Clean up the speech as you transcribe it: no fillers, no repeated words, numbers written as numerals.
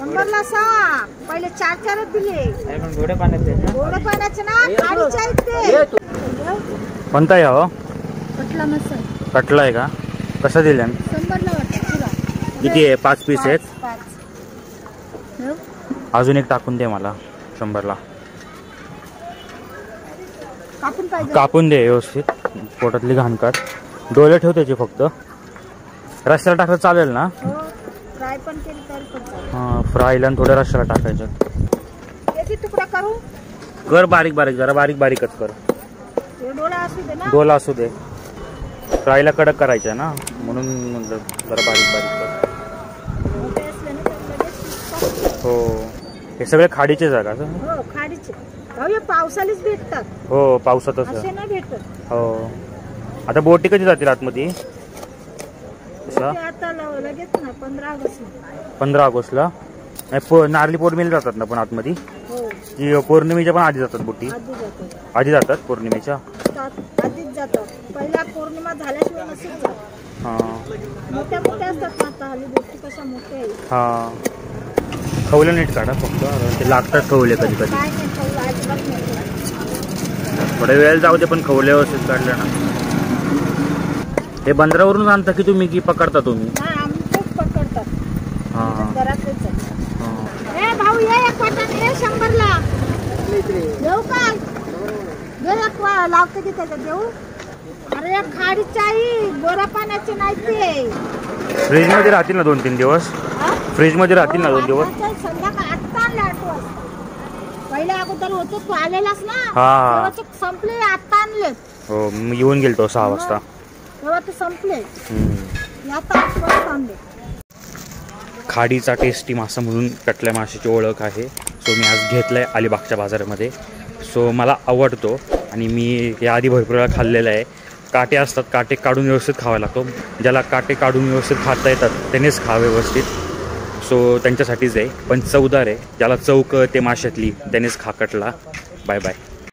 शंभरला 6 पहिले 4 दिले. गोड्या पाण्याचे गोड्या पाण्याचे ना खाडीचे आहेत ते. कोणता आहे हो? कटला मसाला. कटला आहे का? कसं दिल्या? 100ला वाटतं. किती आहे? 5 पीस आहेत. 5. अजून एक टाकून दे मला 100ला. कापून पाहिजे. कापून दे व्यवस्थित. पोटातली घाण काढ. डोळे ठेव त्याचे फक्त. रस्त्याला टाकलं चालेल ना? हो. फ्राय पण केली तरी पण चालेल. हां फ्रायला थोडं रस्त्याला टाकायचं. किती तुकडा करू? कर बारीक बारीक जरा बारीकच कर. डोला असू दे ना. डोला असू दे. फ्रायला कडक करायचं ना म्हणून म्हणलं जरा बारीक कर. मोठे असले ना तर लगेच. हो हे सगळे खाडीचे जागा. हो खाडीचे. हे पावसालीच भेटतात. हो पावसातच. असे नाही भेटत. हो आता बोटी कधी जातील आतमध्ये? आता लगेच ना 15 ऑगस्ट. 15 ऑगस्टला. नारळी पौर्णिमेला जातात ना पण आतमध्ये? हो की पौर्णिमेच्या पण आधी जातात बोटी? आधी जातात पौर्णिमेच्या. आधीच जातात. पहिला पौर्णिमा झाल्याशिवाय नसेल जात. हां मोठ्या असतात ना आता हल्ली बोटी कशा मोठ्या आहेत. हां खवलं नीट काढा फक्त. ते लागतात खवले कधी कधी. काय नाही खवलं अजिबात नाही. थोड्या वेळ जाऊ दे पण खवले व्यवस्थित काढले ना. हे बंदरावरून आणता की तुम्ही की पकडता तुम्ही? आमचंच पकडतात. हां घरातच ए भाऊ ये एक वाटण ये 100ला. देऊ काय? दे एक लावते की त्याच्यात देऊ. अरे एक खाडीची आई गोरा पाण्याचे नाही ते. फ्रीज मध्ये राहतील ना 2-3 दिवस? फ्रीज मध्ये राहतील ना 2 दिवस? संध्याकाळ आता आणले 8 वाजता. पहिल्या अगोदर होतो तू आलेलास ना. हा संपले आता आणले. हो मी येऊन गेलतो 6 वाजता. तेव्हा ते संपले. आता 8 वाजता आणले. खाडीचा टेस्टी मासा म्हणून कटल्या माशाची ओळख आहे. सो मी आज घेतलाय अलिबागच्या बाजारामध्ये. सो मला आवडतो आणि मी याआधी भरपूर वेळा खाल्लेला आहे. काटे असतात काटे काढून व्यवस्थित खावा लागतो. ज्याला काटे काढून व्यवस्थित खाता येतात त्यानेच खा व्यवस्थित. सो त्यांच्यासाठीच आहे पण चवदार आहे. ज्याला चव कळते माशातली त्यानेच खा कटला. Bye bye.